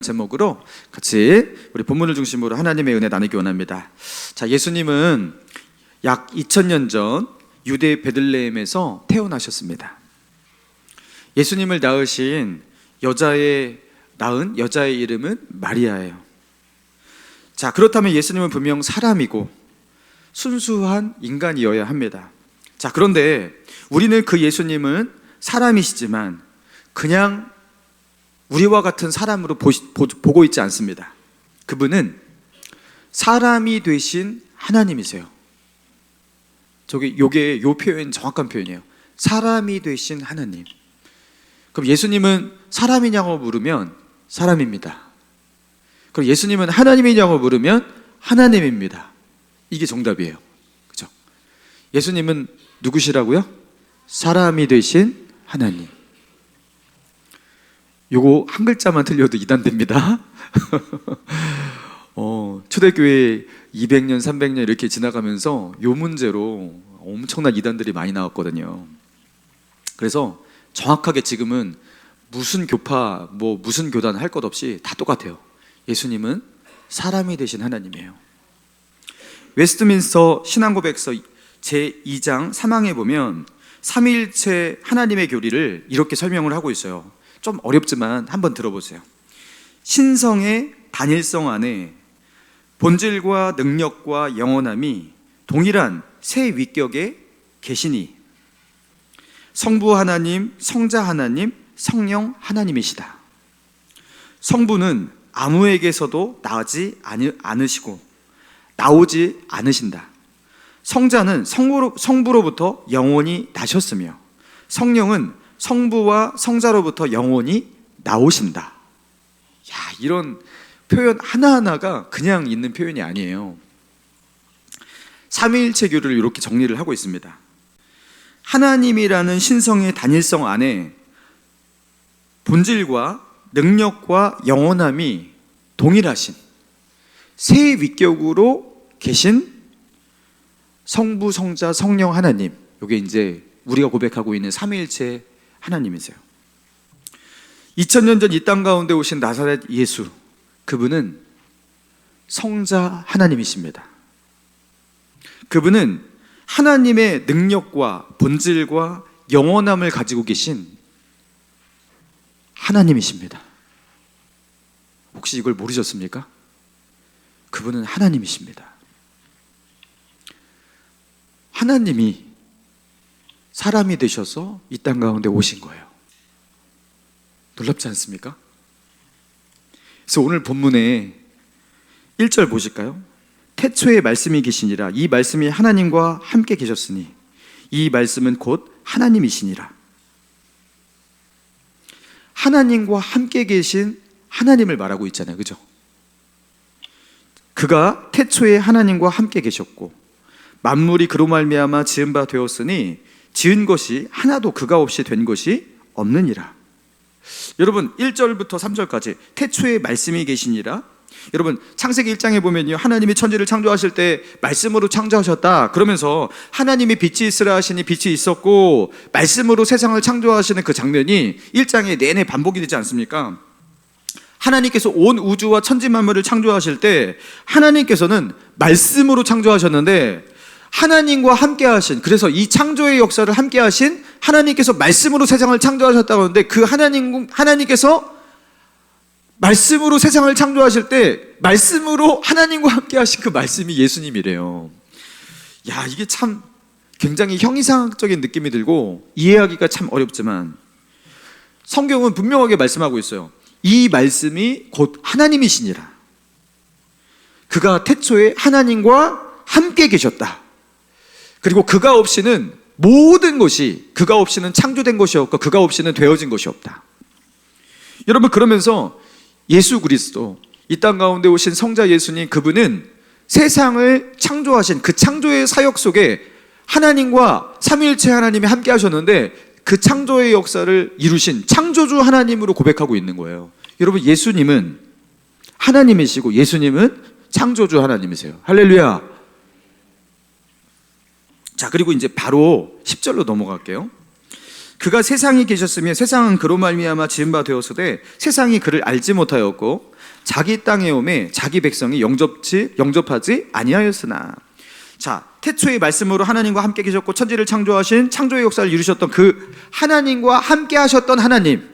제목으로 같이 우리 본문을 중심으로 하나님의 은혜 나누기 원합니다. 자, 예수님은 약 2000년 전 유대 베들레헴에서 태어나셨습니다. 예수님을 낳은 여자의 이름은 마리아예요. 자, 그렇다면 예수님은 분명 사람이고 순수한 인간이어야 합니다. 자, 그런데 우리는 그 예수님은 사람이시지만 그냥 우리와 같은 사람으로 보고 있지 않습니다. 그분은 사람이 되신 하나님이세요. 요 표현 정확한 표현이에요. 사람이 되신 하나님. 그럼 예수님은 사람이냐고 물으면 사람입니다. 그럼 예수님은 하나님이냐고 물으면 하나님입니다. 이게 정답이에요. 그죠? 예수님은 누구시라고요? 사람이 되신 하나님. 요거 한 글자만 틀려도 이단됩니다. 초대교회 200년, 300년 이렇게 지나가면서 요 문제로 엄청난 이단들이 많이 나왔거든요. 그래서 정확하게 지금은 무슨 교파, 무슨 교단 할 것 없이 다 똑같아요. 예수님은 사람이 되신 하나님이에요. 웨스트민스터 신앙고백서 제2장 3항에 보면 삼위일체 하나님의 교리를 이렇게 설명을 하고 있어요. 좀 어렵지만 한번 들어보세요. 신성의 단일성 안에 본질과 능력과 영원함이 동일한 세 위격에 계시니 성부 하나님, 성자 하나님, 성령 하나님이시다. 성부는 아무에게서도 나오지 않으신다. 성자는 성부로부터 영원히 나셨으며 성령은 성부와 성자로부터 영원히 나오신다. 야, 이런 표현 하나하나가 그냥 있는 표현이 아니에요. 삼위일체 교리를 이렇게 정리를 하고 있습니다. 하나님이라는 신성의 단일성 안에 본질과 능력과 영원함이 동일하신 세 위격으로 계신 성부, 성자, 성령 하나님, 이게 이제 우리가 고백하고 있는 삼위일체 하나님이세요. 2000년 전 이 땅 가운데 오신 나사렛 예수, 그분은 성자 하나님이십니다. 그분은 하나님의 능력과 본질과 영원함을 가지고 계신 하나님이십니다. 혹시 이걸 모르셨습니까? 그분은 하나님이십니다. 하나님이 사람이 되셔서 이 땅 가운데 오신 거예요. 놀랍지 않습니까? 그래서 오늘 본문에 1절 보실까요? 태초에 말씀이 계시니라. 이 말씀이 하나님과 함께 계셨으니 이 말씀은 곧 하나님이시니라. 하나님과 함께 계신 하나님을 말하고 있잖아요. 그죠? 그가 태초에 하나님과 함께 계셨고 만물이 그로 말미암아 지은 바 되었으니 지은 것이 하나도 그가 없이 된 것이 없느니라. 여러분 1절부터 3절까지 태초에 말씀이 계시니라. 여러분 창세기 1장에 보면요, 하나님이 천지를 창조하실 때 말씀으로 창조하셨다 그러면서 하나님이 빛이 있으라 하시니 빛이 있었고 말씀으로 세상을 창조하시는 그 장면이 1장에 내내 반복이 되지 않습니까? 하나님께서 온 우주와 천지 만물을 창조하실 때 하나님께서는 말씀으로 창조하셨는데 하나님과 함께 하신, 그래서 이 창조의 역사를 함께 하신 하나님께서 말씀으로 세상을 창조하셨다고 하는데 그 하나님께서 말씀으로 세상을 창조하실 때 말씀으로 하나님과 함께 하신 그 말씀이 예수님이래요. 야, 이게 참 굉장히 형이상학적인 느낌이 들고 이해하기가 참 어렵지만 성경은 분명하게 말씀하고 있어요. 이 말씀이 곧 하나님이시니라. 그가 태초에 하나님과 함께 계셨다. 그리고 그가 없이는 모든 것이, 그가 없이는 창조된 것이 없고 그가 없이는 되어진 것이 없다. 여러분, 그러면서 예수 그리스도, 이 땅 가운데 오신 성자 예수님, 그분은 세상을 창조하신 그 창조의 사역 속에 하나님과 삼위일체 하나님이 함께 하셨는데 그 창조의 역사를 이루신 창조주 하나님으로 고백하고 있는 거예요. 여러분, 예수님은 하나님이시고 예수님은 창조주 하나님이세요. 할렐루야. 자, 그리고 이제 바로 10절로 넘어갈게요. 그가 세상에 계셨으면 세상은 그로 말미암아 지은 바 되었으되 세상이 그를 알지 못하였고 자기 땅에 오매 자기 백성이 영접하지 아니하였으나. 자, 태초의 말씀으로 하나님과 함께 계셨고 천지를 창조하신 창조의 역사를 이루셨던 그 하나님과 함께 하셨던 하나님,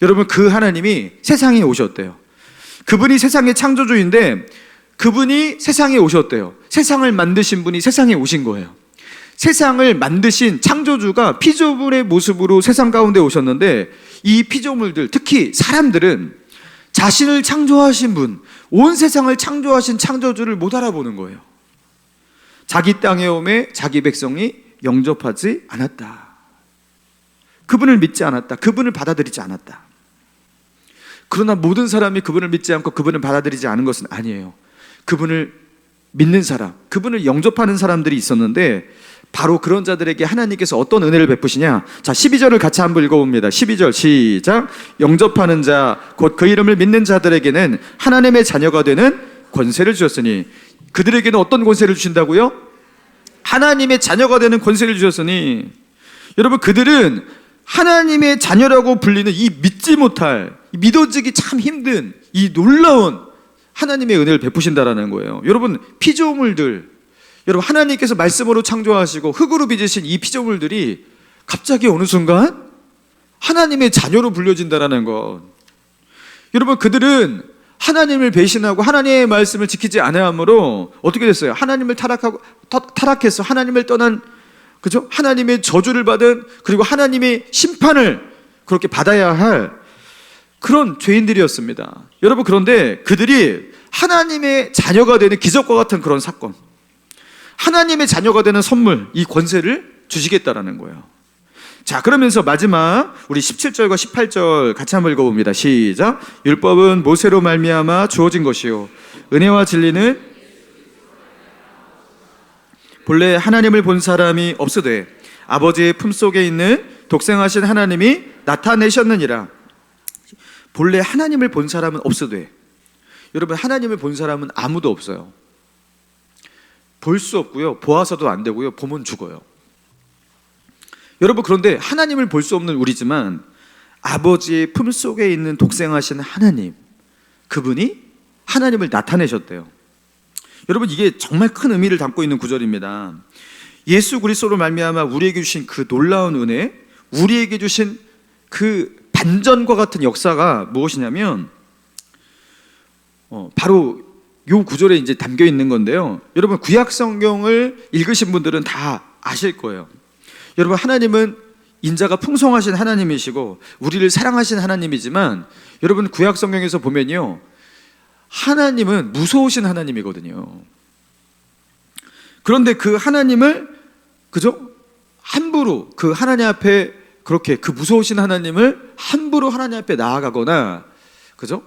여러분 그 하나님이 세상에 오셨대요. 그분이 세상의 창조주인데 그분이 세상에 오셨대요. 세상을 만드신 분이 세상에 오신 거예요. 세상을 만드신 창조주가 피조물의 모습으로 세상 가운데 오셨는데 이 피조물들, 특히 사람들은 자신을 창조하신 분, 온 세상을 창조하신 창조주를 못 알아보는 거예요. 자기 땅에 오매 자기 백성이 영접하지 않았다. 그분을 믿지 않았다. 그분을 받아들이지 않았다. 그러나 모든 사람이 그분을 믿지 않고 그분을 받아들이지 않은 것은 아니에요. 그분을 믿는 사람, 그분을 영접하는 사람들이 있었는데 바로 그런 자들에게 하나님께서 어떤 은혜를 베푸시냐. 자, 12절을 같이 한번 읽어봅니다. 12절 시작. 영접하는 자 곧 그 이름을 믿는 자들에게는 하나님의 자녀가 되는 권세를 주셨으니. 그들에게는 어떤 권세를 주신다고요? 하나님의 자녀가 되는 권세를 주셨으니. 여러분, 그들은 하나님의 자녀라고 불리는 이 믿지 못할, 믿어지기 참 힘든 이 놀라운 하나님의 은혜를 베푸신다라는 거예요. 여러분, 피조물들, 여러분 하나님께서 말씀으로 창조하시고 흙으로 빚으신 이 피조물들이 갑자기 어느 순간 하나님의 자녀로 불려진다라는 것. 여러분, 그들은 하나님을 배신하고 하나님의 말씀을 지키지 않아함으로 어떻게 됐어요? 하나님을 타락해서 하나님을 떠난, 그죠? 하나님의 저주를 받은, 그리고 하나님의 심판을 그렇게 받아야 할 그런 죄인들이었습니다. 여러분, 그런데 그들이 하나님의 자녀가 되는 기적과 같은 그런 사건, 하나님의 자녀가 되는 선물, 이 권세를 주시겠다라는 거예요. 자, 그러면서 마지막 우리 17절과 18절 같이 한번 읽어봅니다. 시작. 율법은 모세로 말미암아 주어진 것이요 은혜와 진리는 본래 하나님을 본 사람이 없으되 아버지의 품속에 있는 독생하신 하나님이 나타내셨느니라. 본래 하나님을 본 사람은 없으되, 여러분 하나님을 본 사람은 아무도 없어요. 볼 수 없고요, 보아서도 안 되고요, 보면 죽어요. 여러분, 그런데 하나님을 볼 수 없는 우리지만 아버지의 품속에 있는 독생하신 하나님, 그분이 하나님을 나타내셨대요. 여러분, 이게 정말 큰 의미를 담고 있는 구절입니다. 예수 그리스도로 말미암아 우리에게 주신 그 놀라운 은혜, 우리에게 주신 그 반전과 같은 역사가 무엇이냐면 바로 이 구절에 이제 담겨 있는 건데요. 여러분, 구약 성경을 읽으신 분들은 다 아실 거예요. 여러분, 하나님은 인자가 풍성하신 하나님이시고 우리를 사랑하신 하나님이지만, 여러분 구약 성경에서 보면요, 하나님은 무서우신 하나님이거든요. 그런데 그 하나님을, 그죠? 함부로 그 하나님 앞에, 그렇게 그 무서우신 하나님을 함부로 하나님 앞에 나아가거나, 그죠?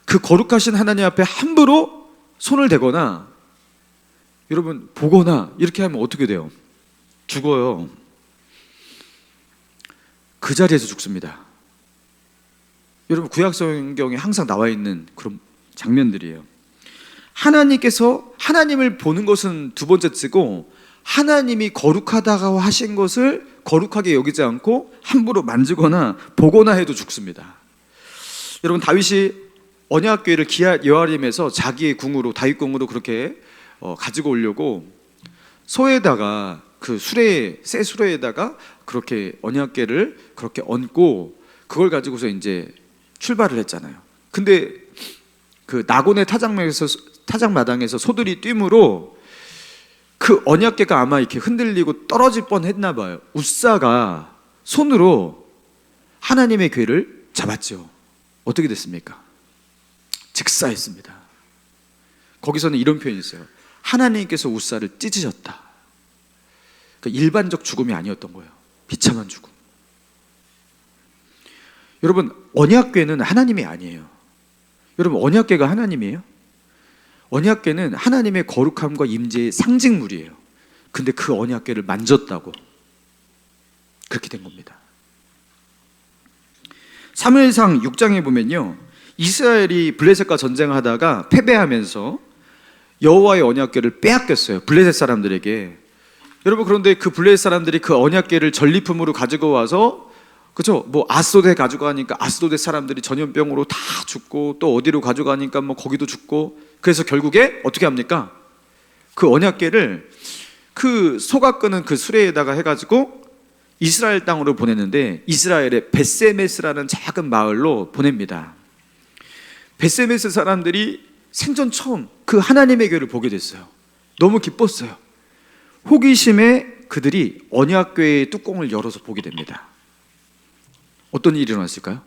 그 거룩하신 하나님 앞에 함부로 손을 대거나, 여러분 보거나 이렇게 하면 어떻게 돼요? 죽어요. 그 자리에서 죽습니다. 여러분, 구약 성경에 항상 나와 있는 그런 장면들이에요. 하나님께서 하나님을 보는 것은 두 번째치고 하나님이 거룩하다고 하신 것을 거룩하게 여기지 않고 함부로 만지거나 보거나 해도 죽습니다. 여러분, 다윗이 언약궤를 기욤 여아림에서 자기의 궁으로, 다윗궁으로 그렇게 가지고 오려고 소에다가, 그 수레, 새 수레에다가 그렇게 언약궤를 그렇게 얹고 그걸 가지고서 이제 출발을 했잖아요. 근데 그 나곤의 타작마당에서 소들이 뛰므로 그 언약궤가 아마 이렇게 흔들리고 떨어질 뻔했나 봐요. 웃사가 손으로 하나님의 궤를 잡았죠. 어떻게 됐습니까? 직사했습니다. 거기서는 이런 표현이 있어요. 하나님께서 웃사를 찢으셨다. 그러니까 일반적 죽음이 아니었던 거예요. 비참한 죽음. 여러분, 언약궤는 하나님이 아니에요. 여러분, 언약궤가 하나님이에요? 언약궤는 하나님의 거룩함과 임재의 상징물이에요. 근데 그 언약궤를 만졌다고 그렇게 된 겁니다. 사무엘상 6장에 보면요, 이스라엘이 블레셋과 전쟁하다가 패배하면서 여호와의 언약궤를 빼앗겼어요, 블레셋 사람들에게. 여러분, 그런데 그 블레셋 사람들이 그 언약궤를 전리품으로 가지고 와서 그죠? 뭐 아스도데 가져가니까 아스도데 사람들이 전염병으로 다 죽고, 또 어디로 가져가니까 뭐 거기도 죽고. 그래서 결국에 어떻게 합니까? 그 언약궤를 그 소가 끄는 그 수레에다가 해가지고 이스라엘 땅으로 보냈는데, 이스라엘의 벳세메스라는 작은 마을로 보냅니다. 벳세메스 사람들이 생전 처음 그 하나님의 궤를 보게 됐어요. 너무 기뻤어요. 호기심에 그들이 언약궤의 뚜껑을 열어서 보게 됩니다. 어떤 일이 일어났을까요?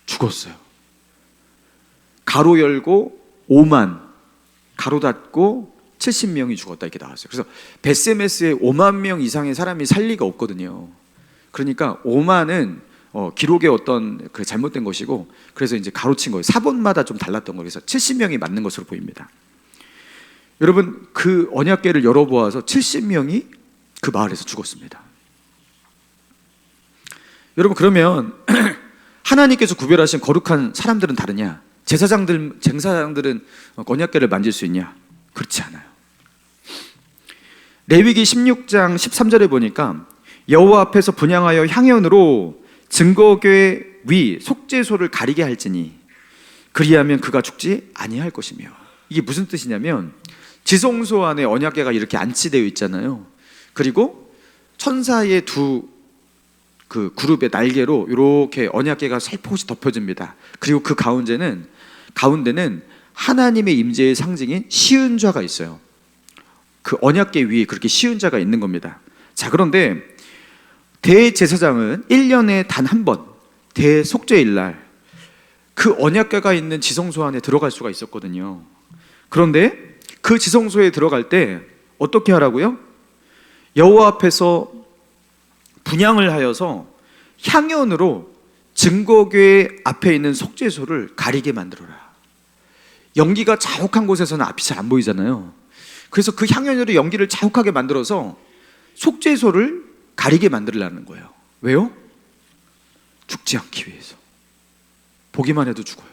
죽었어요. 가로 열고 5만, 가로 닫고 70명이 죽었다, 이렇게 나왔어요. 그래서 벳세메스에 5만 명 이상의 사람이 살 리가 없거든요. 그러니까 5만은 기록의 어떤 그 잘못된 것이고, 그래서 이제 가로친 거예요. 사본마다 좀 달랐던 거예요. 그래서 70명이 맞는 것으로 보입니다. 여러분, 그 언약궤를 열어보아서 70명이 그 마을에서 죽었습니다. 여러분, 그러면 하나님께서 구별하신 거룩한 사람들은 다르냐? 제사장들은 언약궤를 만질 수 있냐? 그렇지 않아요. 레위기 16장 13절에 보니까 여호와 앞에서 분향하여 향연으로 증거궤 위 속죄소를 가리게 할지니 그리하면 그가 죽지 아니할 것이며. 이게 무슨 뜻이냐면, 지성소 안에 언약궤가 이렇게 안치되어 있잖아요. 그리고 천사의 두 그 그룹의 날개로 이렇게 언약궤가 살포시 덮여집니다. 그리고 그 가운데는 하나님의 임재의 상징인 시은좌가 있어요. 그 언약궤 위에 그렇게 시은좌가 있는 겁니다. 자, 그런데 대제사장은 1년에 단 한 번, 대속죄일 날 그 언약궤가 있는 지성소 안에 들어갈 수가 있었거든요. 그런데 그 지성소에 들어갈 때 어떻게 하라고요? 여호와 앞에서 분향을 하여서 향연으로 증거궤 앞에 있는 속죄소를 가리게 만들어라. 연기가 자욱한 곳에서는 앞이 잘 안 보이잖아요. 그래서 그 향연으로 연기를 자욱하게 만들어서 속죄소를 가리게 만들려는 거예요. 왜요? 죽지 않기 위해서. 보기만 해도 죽어요.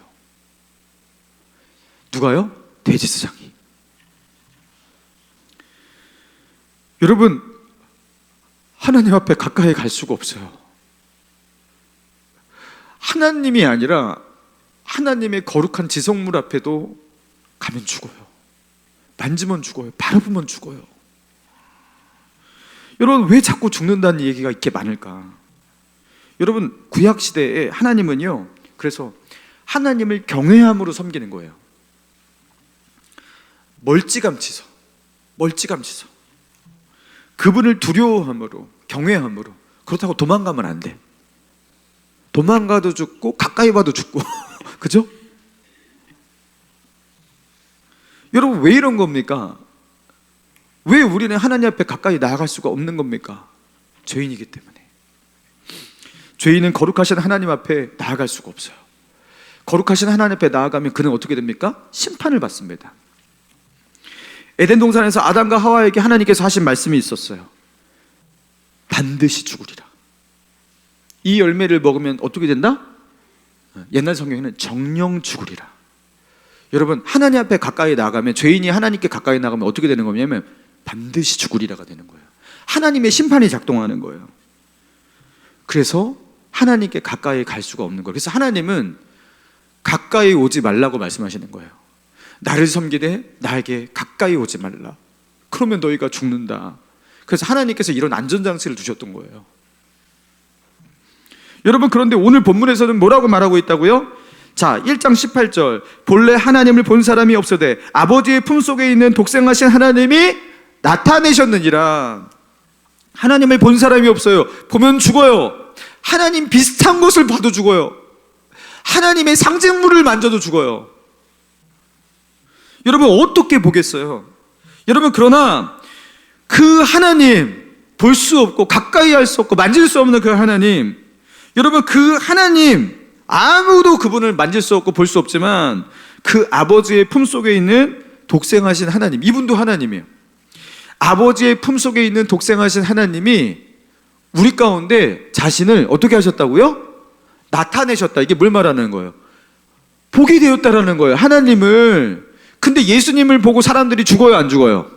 누가요? 대제사장이. 여러분, 하나님 앞에 가까이 갈 수가 없어요. 하나님이 아니라 하나님의 거룩한 지성물 앞에도 가면 죽어요. 만지면 죽어요. 바라보면 죽어요. 여러분, 왜 자꾸 죽는다는 얘기가 이렇게 많을까? 여러분, 구약시대에 하나님은요, 그래서 하나님을 경외함으로 섬기는 거예요. 멀찌감치서 그분을 두려워함으로, 경외함으로. 그렇다고 도망가면 안 돼. 도망가도 죽고 가까이 봐도 죽고 그죠? 여러분, 왜 이런 겁니까? 왜 우리는 하나님 앞에 가까이 나아갈 수가 없는 겁니까? 죄인이기 때문에. 죄인은 거룩하신 하나님 앞에 나아갈 수가 없어요. 거룩하신 하나님 앞에 나아가면 그는 어떻게 됩니까? 심판을 받습니다. 에덴 동산에서 아담과 하와에게 하나님께서 하신 말씀이 있었어요. 반드시 죽으리라. 이 열매를 먹으면 어떻게 된다? 옛날 성경에는 정령 죽으리라. 여러분, 하나님 앞에 가까이 나가면, 죄인이 하나님께 가까이 나가면 어떻게 되는 거냐면 반드시 죽으리라가 되는 거예요. 하나님의 심판이 작동하는 거예요. 그래서 하나님께 가까이 갈 수가 없는 거예요. 그래서 하나님은 가까이 오지 말라고 말씀하시는 거예요. 나를 섬기되 나에게 가까이 오지 말라. 그러면 너희가 죽는다. 그래서 하나님께서 이런 안전장치를 두셨던 거예요. 여러분, 그런데 오늘 본문에서는 뭐라고 말하고 있다고요? 자, 1장 18절. 본래 하나님을 본 사람이 없어되 아버지의 품속에 있는 독생하신 하나님이 나타내셨느니라. 하나님을 본 사람이 없어요. 보면 죽어요. 하나님 비슷한 것을 봐도 죽어요. 하나님의 상징물을 만져도 죽어요. 여러분, 어떻게 보겠어요? 여러분, 그러나 그 하나님, 볼 수 없고 가까이 할 수 없고 만질 수 없는 그 하나님, 여러분, 그 하나님, 아무도 그분을 만질 수 없고 볼 수 없지만 그 아버지의 품속에 있는 독생하신 하나님, 이분도 하나님이에요. 아버지의 품속에 있는 독생하신 하나님이 우리 가운데 자신을 어떻게 하셨다고요? 나타내셨다. 이게 뭘 말하는 거예요? 보게 되었다라는 거예요, 하나님을. 근데 예수님을 보고 사람들이 죽어요, 안 죽어요?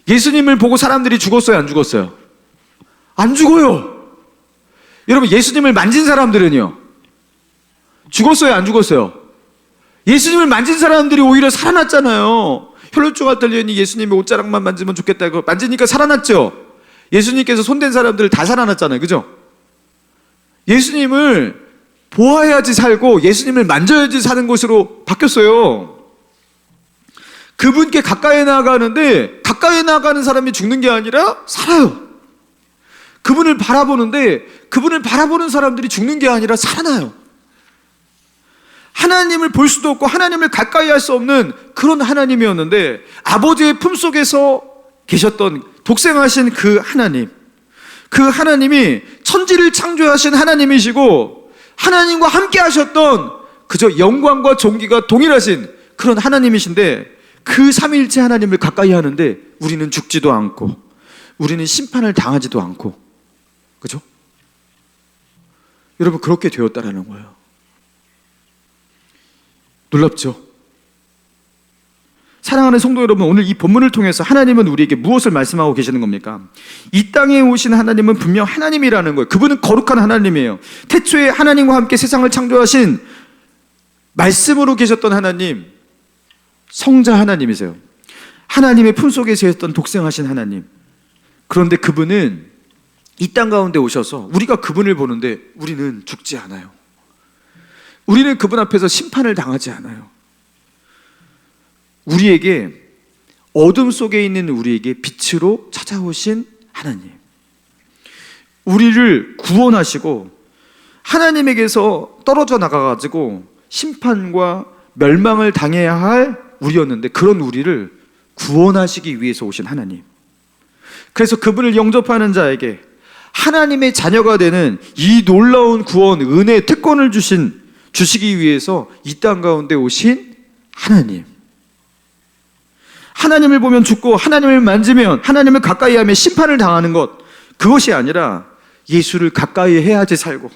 예수님을 보고 사람들이 죽었어요, 안 죽었어요? 안 죽어요. 여러분, 예수님을 만진 사람들은요, 죽었어요, 안 죽었어요? 예수님을 만진 사람들이 오히려 살아났잖아요. 혈루증 앓던 예수님의 옷자락만 만지면 좋겠다고 만지니까 살아났죠. 예수님께서 손댄 사람들 다 살아났잖아요, 그죠? 예수님을 보아야지 살고 예수님을 만져야지 사는 것으로 바뀌었어요. 그분께 가까이 나아가는데 가까이 나아가는 사람이 죽는 게 아니라 살아요. 그분을 바라보는데 그분을 바라보는 사람들이 죽는 게 아니라 살아나요. 하나님을 볼 수도 없고 하나님을 가까이 할 수 없는 그런 하나님이었는데, 아버지의 품속에서 계셨던 독생하신 그 하나님, 그 하나님이 천지를 창조하신 하나님이시고 하나님과 함께 하셨던 그저 영광과 존귀가 동일하신 그런 하나님이신데, 그 삼위일체 하나님을 가까이 하는데 우리는 죽지도 않고 우리는 심판을 당하지도 않고, 그죠? 여러분, 그렇게 되었다라는 거예요. 놀랍죠? 사랑하는 성도 여러분, 오늘 이 본문을 통해서 하나님은 우리에게 무엇을 말씀하고 계시는 겁니까? 이 땅에 오신 하나님은 분명 하나님이라는 거예요. 그분은 거룩한 하나님이에요. 태초에 하나님과 함께 세상을 창조하신 말씀으로 계셨던 하나님, 성자 하나님이세요. 하나님의 품속에 계셨던 독생하신 하나님. 그런데 그분은 이 땅 가운데 오셔서 우리가 그분을 보는데 우리는 죽지 않아요. 우리는 그분 앞에서 심판을 당하지 않아요. 우리에게, 어둠 속에 있는 우리에게 빛으로 찾아오신 하나님, 우리를 구원하시고 하나님에게서 떨어져 나가가지고 심판과 멸망을 당해야 할 우리였는데, 그런 우리를 구원하시기 위해서 오신 하나님. 그래서 그분을 영접하는 자에게 하나님의 자녀가 되는 이 놀라운 구원, 은혜, 특권을 주시기 위해서 이 땅 가운데 오신 하나님. 하나님을 보면 죽고 하나님을 만지면, 하나님을 가까이 하면 심판을 당하는 것, 그것이 아니라 예수를 가까이 해야지 살고,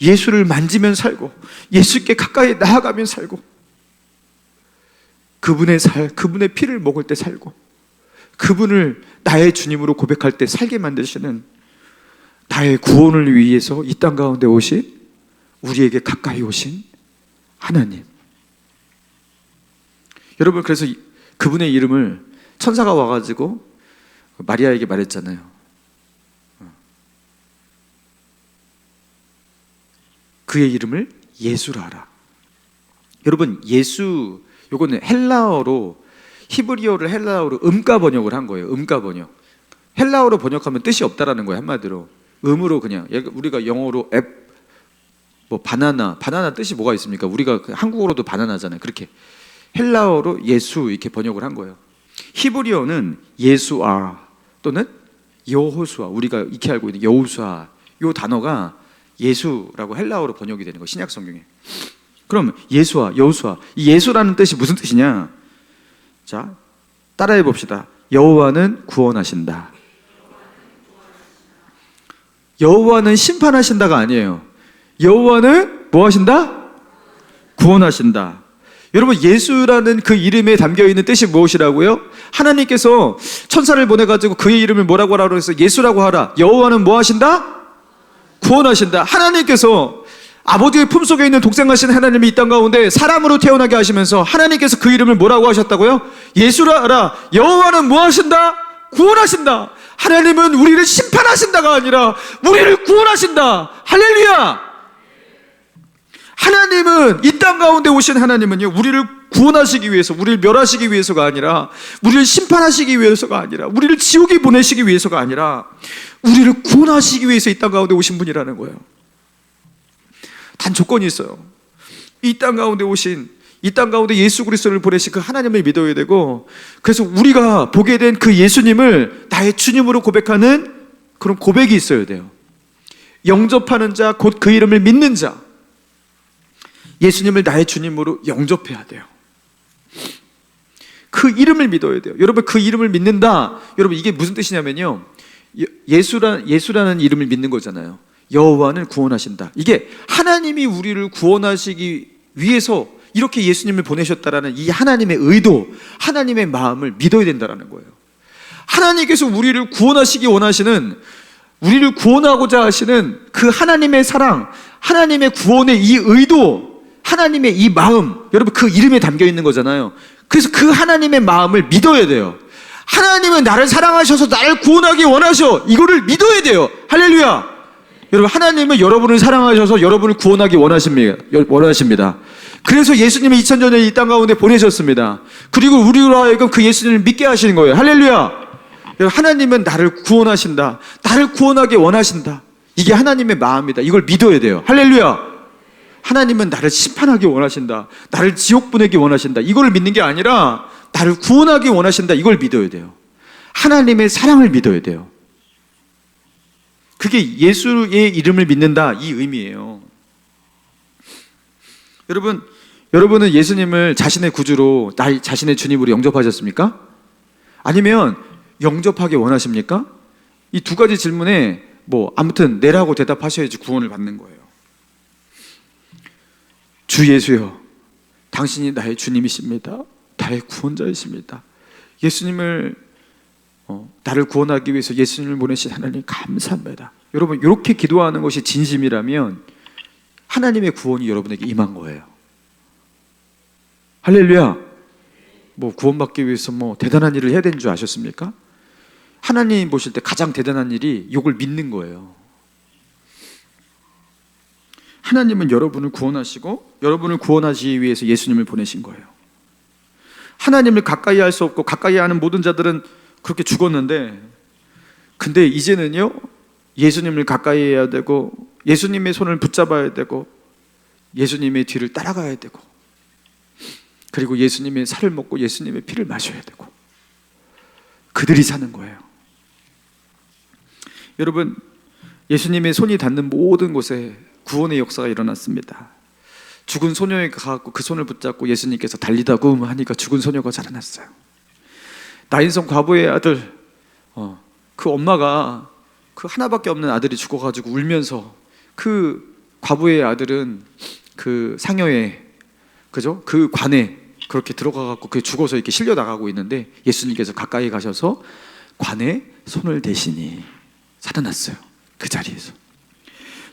예수를 만지면 살고, 예수께 가까이 나아가면 살고, 그분의 피를 먹을 때 살고, 그분을 나의 주님으로 고백할 때 살게 만드시는, 나의 구원을 위해서 이 땅 가운데 오신, 우리에게 가까이 오신 하나님. 여러분, 그래서 그분의 이름을 천사가 와가지고 마리아에게 말했잖아요. 그의 이름을 예수라 하라. 여러분, 예수, 요거는 헬라어로, 히브리어를 헬라어로 음가 번역을 한 거예요. 음가 번역. 헬라어로 번역하면 뜻이 없다라는 거예요, 한마디로. 음으로 그냥, 우리가 영어로 바나나 뜻이 뭐가 있습니까? 우리가 한국어로도 바나나잖아요. 그렇게 헬라어로 예수 이렇게 번역을 한 거예요. 히브리어는 예수아 또는 여호수아, 우리가 익히 알고 있는 여호수아, 이 단어가 예수라고 헬라어로 번역이 되는 거예요, 신약 성경에. 그럼 예수아, 여호수아, 이 예수라는 뜻이 무슨 뜻이냐? 자, 따라해 봅시다. 여호와는 구원하신다. 여호와는 심판하신다가 아니에요. 여호와는 뭐 하신다? 구원하신다. 여러분, 예수라는 그 이름에 담겨있는 뜻이 무엇이라고요? 하나님께서 천사를 보내가지고 그의 이름을 뭐라고 하라고 해서 예수라고 하라. 여호와는 뭐 하신다? 구원하신다. 하나님께서 아버지의 품속에 있는 독생하신 하나님이 이 땅 가운데 사람으로 태어나게 하시면서 하나님께서 그 이름을 뭐라고 하셨다고요? 예수라 하라. 여호와는 뭐 하신다? 구원하신다. 하나님은 우리를 심판하신다가 아니라 우리를 구원하신다. 할렐루야. 하나님은, 이 땅 가운데 오신 하나님은요, 우리를 구원하시기 위해서, 우리를 멸하시기 위해서가 아니라, 우리를 심판하시기 위해서가 아니라, 우리를 지옥에 보내시기 위해서가 아니라 우리를 구원하시기 위해서 이 땅 가운데 오신 분이라는 거예요. 단 조건이 있어요. 이 땅 가운데 오신, 이 땅 가운데 예수 그리스도를 보내신 그 하나님을 믿어야 되고, 그래서 우리가 보게 된 그 예수님을 나의 주님으로 고백하는 그런 고백이 있어야 돼요. 영접하는 자, 곧 그 이름을 믿는 자, 예수님을 나의 주님으로 영접해야 돼요. 그 이름을 믿어야 돼요. 여러분, 그 이름을 믿는다, 여러분, 이게 무슨 뜻이냐면요, 예수라는 이름을 믿는 거잖아요. 여호와는 구원하신다. 이게 하나님이 우리를 구원하시기 위해서 이렇게 예수님을 보내셨다라는 이 하나님의 의도, 하나님의 마음을 믿어야 된다라는 거예요. 하나님께서 우리를 구원하시기 원하시는, 우리를 구원하고자 하시는 그 하나님의 사랑, 하나님의 구원의 이 의도, 하나님의 이 마음, 여러분 그 이름에 담겨 있는 거잖아요. 그래서 그 하나님의 마음을 믿어야 돼요. 하나님은 나를 사랑하셔서 나를 구원하기 원하셔. 이거를 믿어야 돼요. 할렐루야. 여러분, 하나님은 여러분을 사랑하셔서 여러분을 구원하기 원하십니다. 그래서 예수님이 2000년 전에 이 땅 가운데 보내셨습니다. 그리고 우리로 하여금 그 예수님을 믿게 하시는 거예요. 할렐루야. 하나님은 나를 구원하신다. 나를 구원하기 원하신다. 이게 하나님의 마음이다. 이걸 믿어야 돼요. 할렐루야. 하나님은 나를 심판하기 원하신다. 나를 지옥 보내기 원하신다. 이걸 믿는 게 아니라 나를 구원하기 원하신다. 이걸 믿어야 돼요. 하나님의 사랑을 믿어야 돼요. 그게 예수의 이름을 믿는다, 이 의미예요. 여러분은 예수님을 자신의 구주로, 자신의 주님으로 영접하셨습니까? 아니면 영접하기 원하십니까? 이 두 가지 질문에 아무튼 네라고 대답하셔야지 구원을 받는 거예요. 주 예수여, 당신이 나의 주님이십니다. 나의 구원자이십니다. 예수님을 나를 구원하기 위해서 예수님을 보내신 하나님 감사합니다. 여러분, 이렇게 기도하는 것이 진심이라면 하나님의 구원이 여러분에게 임한 거예요. 할렐루야. 구원받기 위해서 대단한 일을 해야 되는 줄 아셨습니까? 하나님 보실 때 가장 대단한 일이 이걸 믿는 거예요. 하나님은 여러분을 구원하시고 여러분을 구원하시기 위해서 예수님을 보내신 거예요. 하나님을 가까이 할 수 없고 가까이 하는 모든 자들은 그렇게 죽었는데, 근데 이제는요, 예수님을 가까이 해야 되고 예수님의 손을 붙잡아야 되고 예수님의 뒤를 따라가야 되고, 그리고 예수님의 살을 먹고 예수님의 피를 마셔야 되고, 그들이 사는 거예요. 여러분, 예수님의 손이 닿는 모든 곳에 구원의 역사가 일어났습니다. 죽은 소녀에 가서 그 손을 붙잡고 예수님께서 달리다고 하니까 죽은 소녀가 자라났어요. 나인성 과부의 아들, 그 엄마가 그 하나밖에 없는 아들이 죽어가지고 울면서, 그 과부의 아들은 그 상여에, 그죠? 그 관에 그렇게 들어가갖고 그 죽어서 이렇게 실려 나가고 있는데 예수님께서 가까이 가셔서 관에 손을 대시니 살아났어요. 그 자리에서.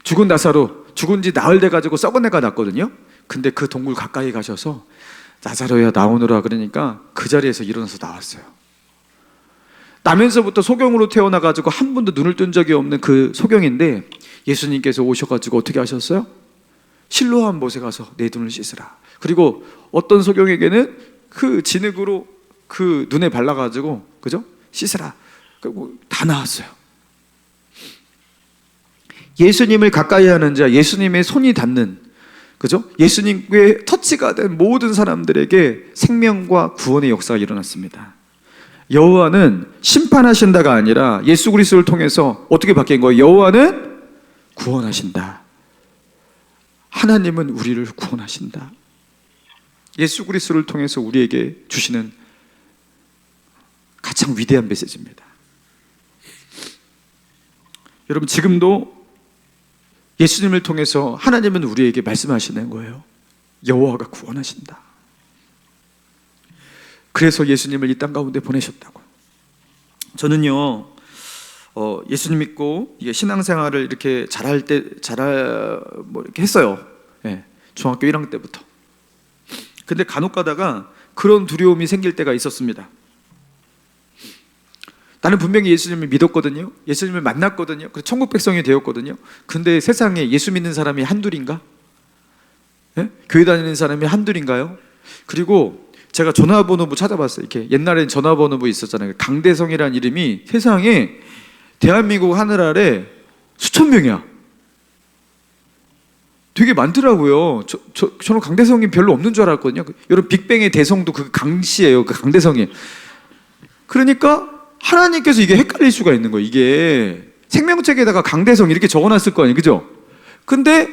죽은 나사로, 죽은 지 나흘 돼가지고 썩은 애가 났거든요. 근데 그 동굴 가까이 가셔서 나사로야 나오너라 그러니까 그 자리에서 일어나서 나왔어요. 나면서부터 소경으로 태어나가지고 한 번도 눈을 뜬 적이 없는 그 소경인데 예수님께서 오셔가지고 어떻게 하셨어요? 실로암 못에 가서 내 눈을 씻으라. 그리고 어떤 소경에게는 그 진흙으로 그 눈에 발라가지고, 그죠? 씻으라. 그리고 다 나았어요. 예수님을 가까이 하는 자, 예수님의 손이 닿는, 그죠? 예수님의 터치가 된 모든 사람들에게 생명과 구원의 역사가 일어났습니다. 여호와는 심판하신다가 아니라 예수 그리스도를 통해서 어떻게 바뀐 거예요? 여호와는 구원하신다. 하나님은 우리를 구원하신다. 예수 그리스도를 통해서 우리에게 주시는 가장 위대한 메시지입니다. 여러분, 지금도 예수님을 통해서 하나님은 우리에게 말씀하시는 거예요. 여호와가 구원하신다. 그래서 예수님을 이 땅 가운데 보내셨다고. 저는요, 예수님 믿고 이게 신앙생활을 이렇게 이렇게 했어요. 예, 중학교 1학년 때부터. 근데 간혹 가다가 그런 두려움이 생길 때가 있었습니다. 나는 분명히 예수님을 믿었거든요. 예수님을 만났거든요. 그래서 천국 백성이 되었거든요. 근데 세상에 예수 믿는 사람이 한둘인가? 예? 교회 다니는 사람이 한둘인가요? 그리고 제가 전화번호부 찾아봤어요. 이렇게 옛날엔 전화번호부 있었잖아요. 강대성이라는 이름이 세상에 대한민국 하늘 아래 수천 명이야. 되게 많더라고요. 저는 강대성이 별로 없는 줄 알았거든요. 여러분, 빅뱅의 대성도 그 강씨예요. 그 강대성이. 그러니까 하나님께서 이게 헷갈릴 수가 있는 거예요. 이게 생명책에다가 강대성 이렇게 적어놨을 거 아니에요, 그죠? 근데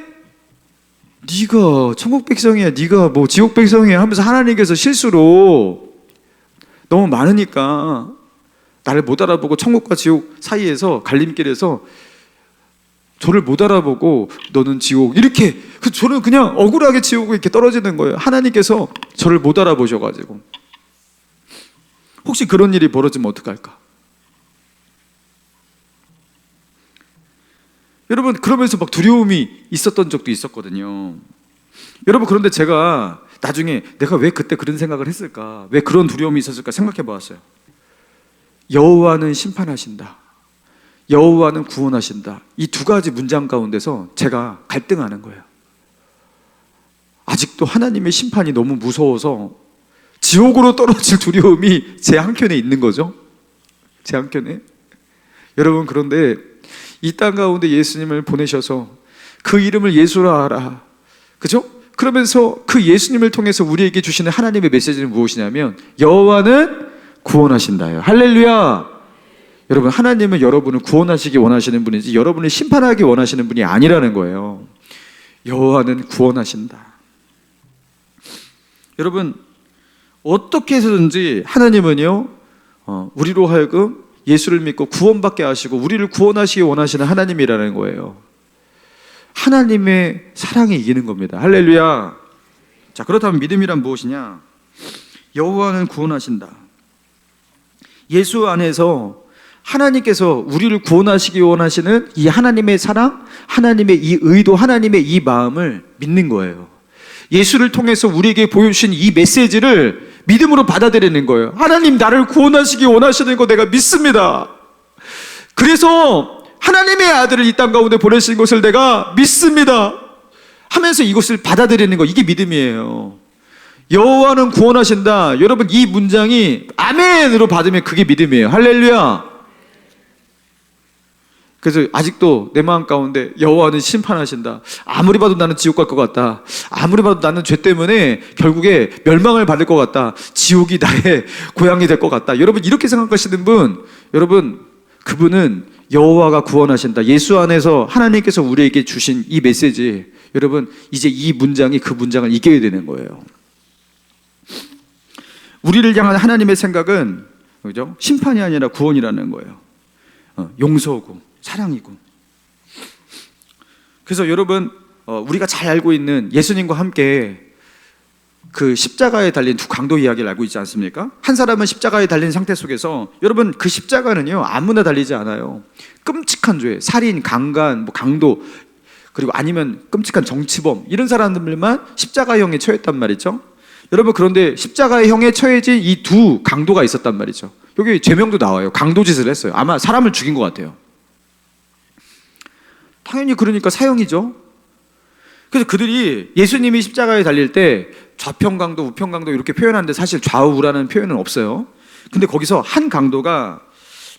네가 천국 백성이야, 네가 지옥 백성이야 하면서 하나님께서 실수로 너무 많으니까 나를 못 알아보고 천국과 지옥 사이에서 갈림길에서 저를 못 알아보고 너는 지옥 이렇게, 저는 그냥 억울하게 지옥에 이렇게 떨어지는 거예요. 하나님께서 저를 못 알아보셔가지고. 혹시 그런 일이 벌어지면 어떡할까? 여러분 그러면서 막 두려움이 있었던 적도 있었거든요. 여러분 그런데 제가 나중에 내가 왜 그때 그런 생각을 했을까, 왜 그런 두려움이 있었을까 생각해 보았어요. 여호와는 심판하신다, 여호와는 구원하신다, 이 두 가지 문장 가운데서 제가 갈등하는 거예요. 아직도 하나님의 심판이 너무 무서워서 지옥으로 떨어질 두려움이 제 한켠에 있는 거죠. 제 한켠에. 여러분 그런데 이 땅 가운데 예수님을 보내셔서 그 이름을 예수라 하라, 그죠? 그러면서 그 예수님을 통해서 우리에게 주시는 하나님의 메시지는 무엇이냐면 여호와는 구원하신다요. 할렐루야. 여러분 하나님은 여러분을 구원하시기 원하시는 분이지 여러분을 심판하기 원하시는 분이 아니라는 거예요. 여호와는 구원하신다. 여러분 어떻게 해서든지 하나님은요 우리로 하여금 예수를 믿고 구원받게 하시고 우리를 구원하시기 원하시는 하나님이라는 거예요. 하나님의 사랑이 이기는 겁니다. 할렐루야. 자, 그렇다면 믿음이란 무엇이냐? 여호와는 구원하신다. 예수 안에서 하나님께서 우리를 구원하시기 원하시는 이 하나님의 사랑, 하나님의 이 의도, 하나님의 이 마음을 믿는 거예요. 예수를 통해서 우리에게 보여주신 이 메시지를 믿음으로 받아들이는 거예요. 하나님 나를 구원하시기 원하시는 거 내가 믿습니다. 그래서 하나님의 아들을 이 땅 가운데 보내신 것을 내가 믿습니다 하면서 이것을 받아들이는 거, 이게 믿음이에요. 여호와는 구원하신다. 여러분 이 문장이 아멘으로 받으면 그게 믿음이에요. 할렐루야. 그래서 아직도 내 마음 가운데 여호와는 심판하신다, 아무리 봐도 나는 지옥 갈 것 같다, 아무리 봐도 나는 죄 때문에 결국에 멸망을 받을 것 같다, 지옥이 나의 고향이 될 것 같다, 여러분 이렇게 생각하시는 분, 여러분 그분은 여호와가 구원하신다, 예수 안에서 하나님께서 우리에게 주신 이 메시지, 여러분 이제 이 문장이 그 문장을 이겨야 되는 거예요. 우리를 향한 하나님의 생각은 그죠? 심판이 아니라 구원이라는 거예요. 용서고 사랑이고. 그래서 여러분 우리가 잘 알고 있는 예수님과 함께 그 십자가에 달린 두 강도 이야기를 알고 있지 않습니까? 한 사람은 십자가에 달린 상태 속에서, 여러분 그 십자가는요 아무나 달리지 않아요. 끔찍한 죄, 살인, 강간, 강도, 그리고 아니면 끔찍한 정치범, 이런 사람들만 십자가형에 처했단 말이죠. 여러분 그런데 십자가형에 처해진 이 두 강도가 있었단 말이죠. 여기 죄명도 나와요. 강도짓을 했어요. 아마 사람을 죽인 것 같아요. 당연히 그러니까 사형이죠. 그래서 그들이 예수님이 십자가에 달릴 때 좌평강도 우평강도 이렇게 표현하는데 사실 좌우라는 표현은 없어요. 근데 거기서 한 강도가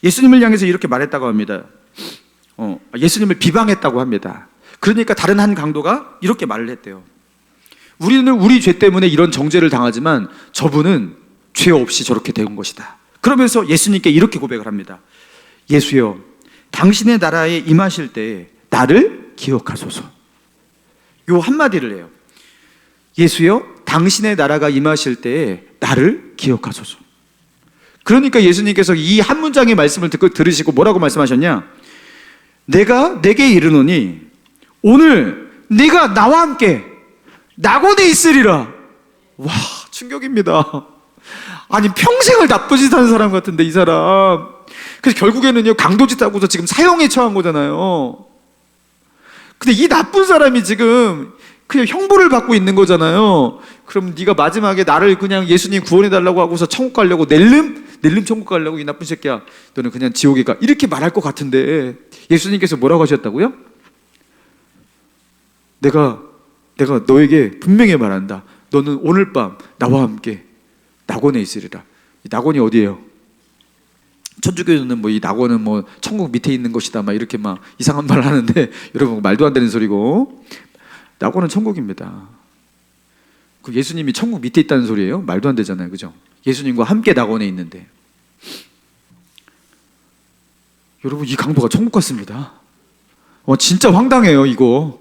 예수님을 향해서 이렇게 말했다고 합니다. 예수님을 비방했다고 합니다. 그러니까 다른 한 강도가 이렇게 말을 했대요. 우리는 우리 죄 때문에 이런 정죄를 당하지만 저분은 죄 없이 저렇게 된 것이다. 그러면서 예수님께 이렇게 고백을 합니다. 예수여, 당신의 나라에 임하실 때 나를 기억하소서. 요 한마디를 해요. 예수여, 당신의 나라가 임하실 때에 나를 기억하소서. 그러니까 예수님께서 이 한 문장의 말씀을 들으시고 뭐라고 말씀하셨냐? 내가 내게 이르노니 오늘 네가 나와 함께 낙원에 있으리라. 와, 충격입니다. 아니 평생을 나쁜 짓 하는 사람 같은데 이 사람. 그래서 결국에는요 강도짓 하고서 지금 사형에 처한 거잖아요. 근데 이 나쁜 사람이 지금 그냥 형벌을 받고 있는 거잖아요. 그럼 네가 마지막에 나를 그냥 예수님 구원해달라고 하고서 천국 가려고 낼름 천국 가려고, 이 나쁜 새끼야 너는 그냥 지옥에 가, 이렇게 말할 것 같은데 예수님께서 뭐라고 하셨다고요? 내가 너에게 분명히 말한다. 너는 오늘 밤 나와 함께 낙원에 있으리라. 이 낙원이 어디예요? 천주교는 이 낙원은 천국 밑에 있는 것이다 막 이렇게 막 이상한 말을 하는데 여러분 말도 안 되는 소리고, 낙원은 천국입니다. 그 예수님이 천국 밑에 있다는 소리예요? 말도 안 되잖아요, 그죠? 예수님과 함께 낙원에 있는데. 여러분 이 강도가 천국 갔습니다. 진짜 황당해요 이거.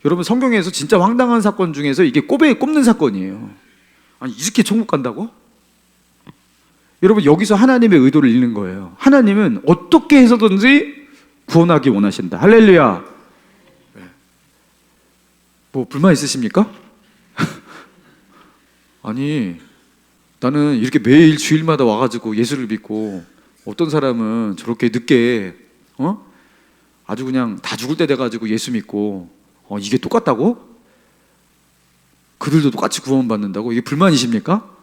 여러분 성경에서 진짜 황당한 사건 중에서 이게 꼽는 사건이에요. 아니 이렇게 천국 간다고? 여러분 여기서 하나님의 의도를 읽는 거예요. 하나님은 어떻게 해서든지 구원하기 원하신다. 할렐루야. 불만 있으십니까? 아니 나는 이렇게 매일 주일마다 와가지고 예수를 믿고, 어떤 사람은 저렇게 늦게 아주 그냥 다 죽을 때 돼가지고 예수 믿고 이게 똑같다고? 그들도 똑같이 구원받는다고? 이게 불만이십니까?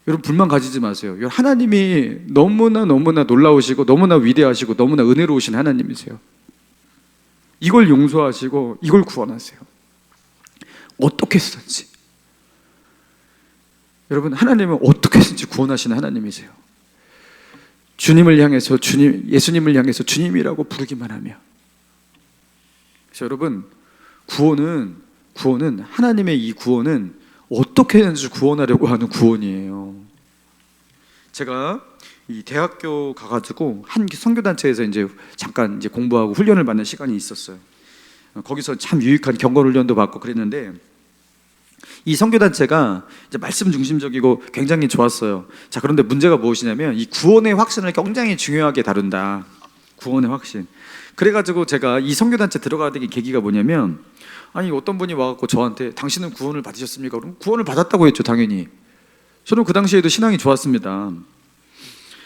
여러분 불만 가지지 마세요. 하나님이 너무나 놀라우시고 너무나 위대하시고 너무나 은혜로우신 하나님이세요. 이걸 용서하시고 이걸 구원하세요. 어떻게 해서든지. 여러분 하나님은 어떻게 해서든지 구원하시는 하나님이세요. 주님을 향해서 예수님을 향해서 주님이라고 부르기만 하며. 그래서 여러분 구원은 하나님의 이 구원은 어떻게 해서든지 구원하려고 하는 구원이에요. 제가 이 대학교 가가지고 한 선교단체에서 이제 잠깐 이제 공부하고 훈련을 받는 시간이 있었어요. 거기서 참 유익한 경건 훈련도 받고 그랬는데 이 선교단체가 이제 말씀 중심적이고 굉장히 좋았어요. 자, 그런데 문제가 무엇이냐면 이 구원의 확신을 굉장히 중요하게 다룬다. 구원의 확신. 그래가지고 제가 이 선교단체 들어가게 된 계기가 뭐냐면, 아니 어떤 분이 와갖고 저한테 당신은 구원을 받으셨습니까? 그럼 구원을 받았다고 했죠, 당연히. 저는 그 당시에도 신앙이 좋았습니다.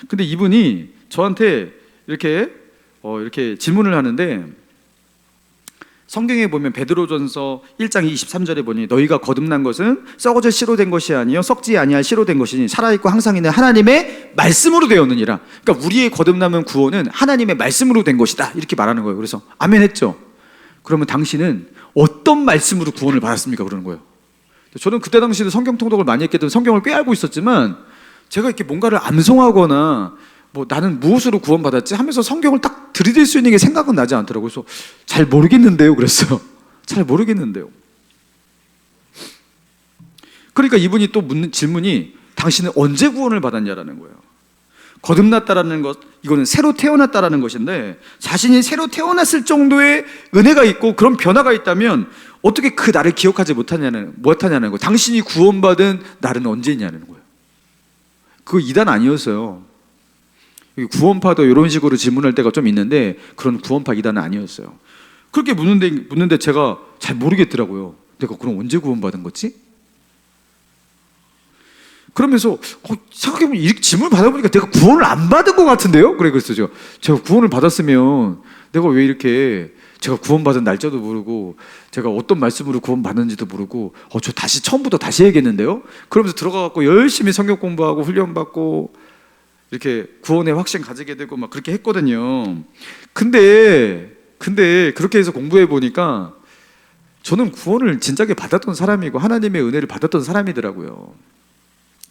근데 이분이 저한테 이렇게 질문을 하는데, 성경에 보면 베드로전서 1장 23절에 보니 너희가 거듭난 것은 썩어질 씨로 된 것이 아니요 썩지 아니할 씨로 된 것이니 살아있고 항상 있는 하나님의 말씀으로 되었느니라. 그러니까 우리의 거듭남은 구원은 하나님의 말씀으로 된 것이다, 이렇게 말하는 거예요. 그래서 아멘 했죠. 그러면 당신은 어떤 말씀으로 구원을 받았습니까? 그러는 거예요. 저는 그때 당시에도 성경 통독을 많이 했기 때문에 성경을 꽤 알고 있었지만, 제가 이렇게 뭔가를 암송하거나 뭐 나는 무엇으로 구원받았지 하면서 성경을 딱 들이댈 수 있는 게 생각은 나지 않더라고요. 그래서 잘 모르겠는데요, 그랬어요. 잘 모르겠는데요. 그러니까 이분이 또 묻는 질문이 당신은 언제 구원을 받았냐라는 거예요. 거듭났다라는 것, 이거는 새로 태어났다라는 것인데, 자신이 새로 태어났을 정도의 은혜가 있고 그런 변화가 있다면 어떻게 그 날을 기억하지 못하냐는 거예요. 당신이 구원받은 날은 언제냐는 거예요. 그거 이단 아니었어요. 구원파도 이런 식으로 질문할 때가 좀 있는데 그런 구원파 이단은 아니었어요. 그렇게 묻는데 제가 잘 모르겠더라고요. 내가 그럼 언제 구원받은 거지? 그러면서 생각해보면 이렇게 질문을 받아보니까 내가 구원을 안 받은 것 같은데요? 그래서 제가 구원을 받았으면 내가 왜 이렇게, 제가 구원받은 날짜도 모르고 제가 어떤 말씀으로 구원받는지도 모르고 저 다시 처음부터 다시 해야겠는데요? 그러면서 들어가갖고 열심히 성경 공부하고 훈련받고 이렇게 구원의 확신 가지게 되고 막 그렇게 했거든요. 근데 그렇게 해서 공부해 보니까 저는 구원을 진작에 받았던 사람이고 하나님의 은혜를 받았던 사람이더라고요.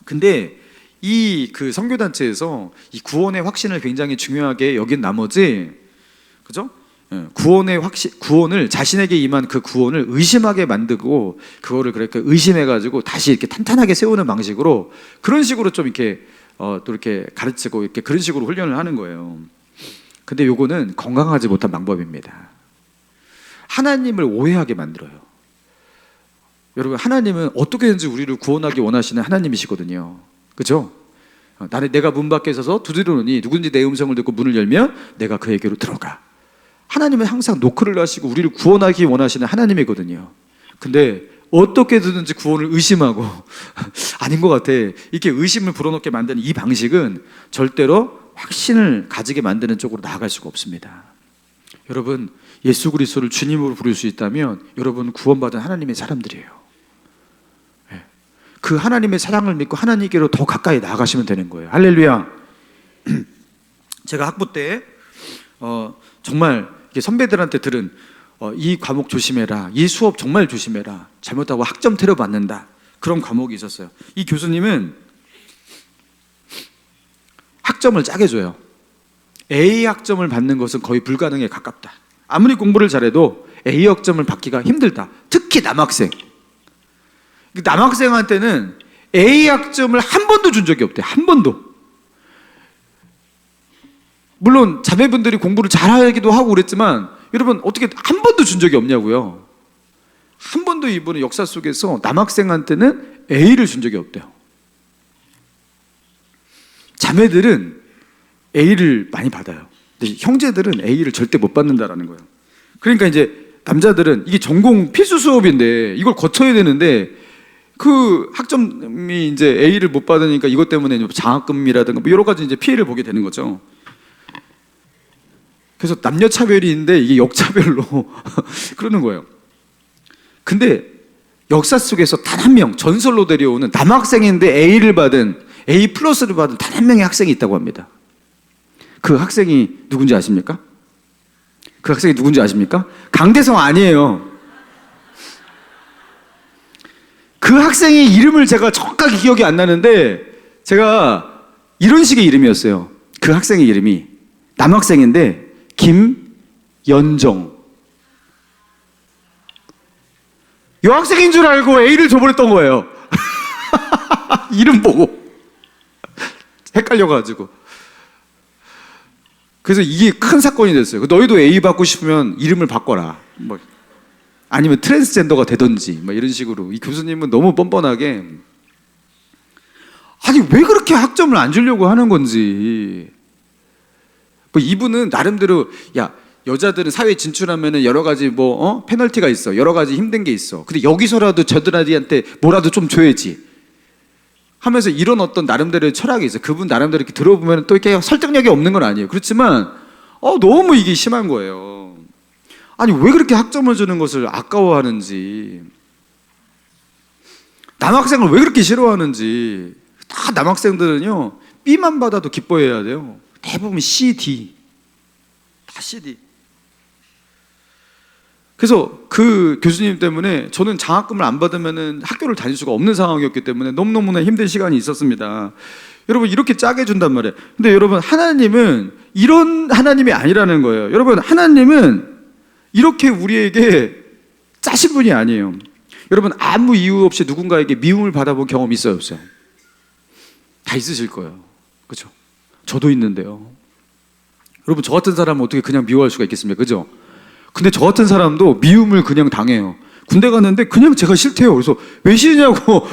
근데 이 그 선교단체에서 이 구원의 확신을 굉장히 중요하게 여긴 나머지, 그죠? 구원을 자신에게 임한 그 구원을 의심하게 만들고 그거를 그렇게 의심해가지고 다시 이렇게 탄탄하게 세우는 방식으로, 그런 식으로 좀 이렇게 또 이렇게 가르치고 이렇게 그런 식으로 훈련을 하는 거예요. 근데 요거는 건강하지 못한 방법입니다. 하나님을 오해하게 만들어요. 여러분 하나님은 어떻게든지 우리를 구원하기 원하시는 하나님이시거든요. 그죠? 내가 문 밖에 서서 두드리노니 누군지 내 음성을 듣고 문을 열면 내가 그에게로 들어가. 하나님은 항상 노크를 하시고 우리를 구원하기 원하시는 하나님이거든요. 근데 어떻게든지 구원을 의심하고 아닌 것 같아, 이렇게 의심을 불어넣게 만드는 이 방식은 절대로 확신을 가지게 만드는 쪽으로 나아갈 수가 없습니다. 여러분 예수 그리스도를 주님으로 부를 수 있다면 여러분 구원받은 하나님의 사람들이에요. 그 하나님의 사랑을 믿고 하나님께로 더 가까이 나아가시면 되는 거예요. 할렐루야. 제가 학부 때 정말 선배들한테 들은 이 과목 조심해라, 이 수업 정말 조심해라, 잘못하고 학점 테러 받는다, 그런 과목이 있었어요. 이 교수님은 학점을 짜게 줘요. A 학점을 받는 것은 거의 불가능에 가깝다. 아무리 공부를 잘해도 A 학점을 받기가 힘들다. 특히 남학생. 남학생한테는 A 학점을 한 번도 준 적이 없대. 한 번도. 물론 자매분들이 공부를 잘하기도 하고 그랬지만 여러분 어떻게 한 번도 준 적이 없냐고요. 한 번도 이분은 역사 속에서 남학생한테는 A를 준 적이 없대요. 자매들은 A를 많이 받아요. 근데 형제들은 A를 절대 못 받는다라는 거예요. 그러니까 이제 남자들은 이게 전공 필수 수업인데 이걸 거쳐야 되는데 그 학점이 이제 A를 못 받으니까 이것 때문에 장학금이라든가 뭐 여러 가지 이제 피해를 보게 되는 거죠. 그래서 남녀 차별이 있는데 이게 역차별로 그러는 거예요. 근데 역사 속에서 단 한 명, 전설로 데려오는 남학생인데 A 플러스를 받은 단 한 명의 학생이 있다고 합니다. 그 학생이 누군지 아십니까? 그 학생이 누군지 아십니까? 강대성 아니에요. 그 학생의 이름을 제가 정확하게 기억이 안 나는데, 제가 이런 식의 이름이었어요. 그 학생의 이름이 남학생인데 김연정. 여학생인 줄 알고 A를 줘버렸던 거예요. 이름 보고 헷갈려가지고. 그래서 이게 큰 사건이 됐어요. 너희도 A 받고 싶으면 이름을 바꿔라, 뭐 아니면 트랜스젠더가 되든지, 뭐 이런 식으로. 이 교수님은 너무 뻔뻔하게, 아니 왜 그렇게 학점을 안 주려고 하는 건지. 뭐 이분은 나름대로, 야, 여자들은 사회에 진출하면 여러 가지 페널티가 있어, 여러 가지 힘든 게 있어, 근데 여기서라도 저들한테 뭐라도 좀 줘야지 하면서 이런 어떤 나름대로의 철학이 있어요. 그분 나름대로 이렇게 들어보면 또 이렇게 설득력이 없는 건 아니에요. 그렇지만 너무 이게 심한 거예요. 아니 왜 그렇게 학점을 주는 것을 아까워하는지, 남학생을 왜 그렇게 싫어하는지. 다 남학생들은요 B만 받아도 기뻐해야 돼요. 대부분 C, D, 다 C, D. 그래서 그 교수님 때문에 저는 장학금을 안 받으면 학교를 다닐 수가 없는 상황이었기 때문에 너무너무나 힘든 시간이 있었습니다. 여러분, 이렇게 짜게 준단 말이에요. 근데 여러분, 하나님은 이런 하나님이 아니라는 거예요. 여러분, 하나님은 이렇게 우리에게 짜신 분이 아니에요. 여러분, 아무 이유 없이 누군가에게 미움을 받아본 경험 있어요, 없어요? 다 있으실 거예요. 그렇죠? 저도 있는데요. 여러분, 저 같은 사람은 어떻게 그냥 미워할 수가 있겠습니까? 그죠? 근데 저 같은 사람도 미움을 그냥 당해요. 군대 갔는데 그냥 제가 싫대요. 그래서 왜 싫냐고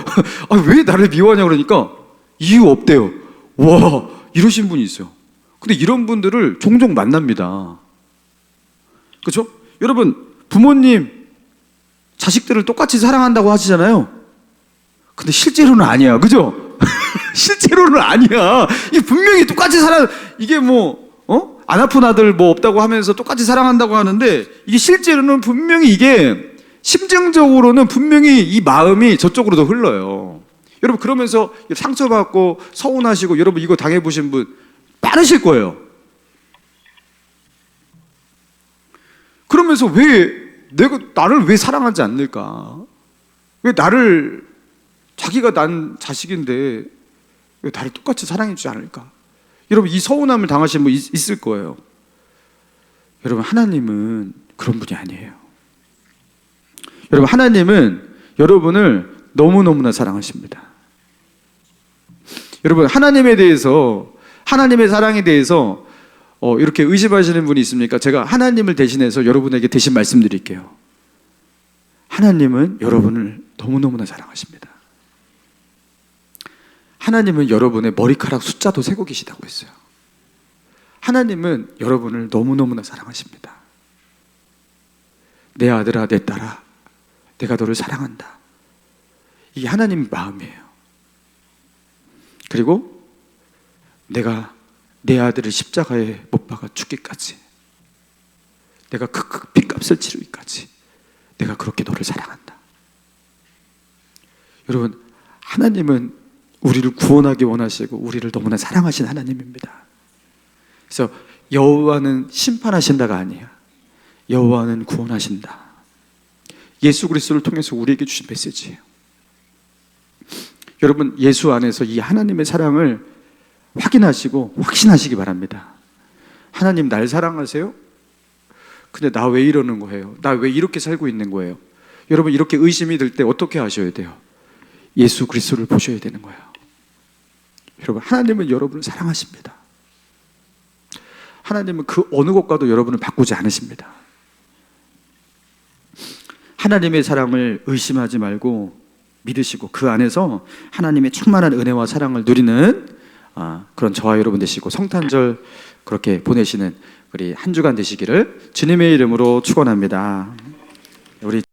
왜 나를 미워하냐고 그러니까 이유 없대요. 와, 이러신 분이 있어요. 근데 이런 분들을 종종 만납니다. 그렇죠? 여러분, 부모님 자식들을 똑같이 사랑한다고 하시잖아요. 근데 실제로는 아니야. 그죠? 실제로는 아니야. 이게 분명히 똑같이 이게 안 아픈 아들 없다고 하면서 똑같이 사랑한다고 하는데, 이게 실제로는 분명히, 이게 심정적으로는 분명히 이 마음이 저쪽으로 더 흘러요. 여러분, 그러면서 상처받고 서운하시고, 여러분 이거 당해보신 분 많으실 거예요. 그러면서 나를 왜 사랑하지 않을까? 왜 자기가 난 자식인데 왜 나를 똑같이 사랑해주지 않을까? 여러분, 이 서운함을 당하신 분 있을 거예요. 여러분, 하나님은 그런 분이 아니에요. 여러분, 하나님은 여러분을 너무너무나 사랑하십니다. 여러분, 하나님의 사랑에 대해서 이렇게 의심하시는 분이 있습니까? 제가 하나님을 대신해서 여러분에게 대신 말씀드릴게요. 하나님은 여러분을 너무너무나 사랑하십니다. 하나님은 여러분의 머리카락 숫자도 세고 계시다고 했어요. 하나님은 여러분을 너무너무나 사랑하십니다. 내 아들아, 내 딸아, 내가 너를 사랑한다. 이게 하나님의 마음이에요. 그리고 내가 내 아들을 십자가에 못 박아 죽기까지, 내가 그 핏값을 치르기까지 내가 그렇게 너를 사랑한다. 여러분, 하나님은 우리를 구원하기 원하시고 우리를 너무나 사랑하신 하나님입니다. 그래서 여호와는 심판하신다가 아니야. 여호와는 구원하신다. 예수 그리스도를 통해서 우리에게 주신 메시지예요. 여러분, 예수 안에서 이 하나님의 사랑을 확인하시고 확신하시기 바랍니다. 하나님 날 사랑하세요? 근데 나 왜 이러는 거예요? 나 왜 이렇게 살고 있는 거예요? 여러분, 이렇게 의심이 들 때 어떻게 하셔야 돼요? 예수 그리스도를 보셔야 되는 거예요. 여러분, 하나님은 여러분을 사랑하십니다. 하나님은 그 어느 것과도 여러분을 바꾸지 않으십니다. 하나님의 사랑을 의심하지 말고 믿으시고 그 안에서 하나님의 충만한 은혜와 사랑을 누리는 그런 저와 여러분 되시고, 성탄절 그렇게 보내시는 우리 한 주간 되시기를 주님의 이름으로 축원합니다. 우리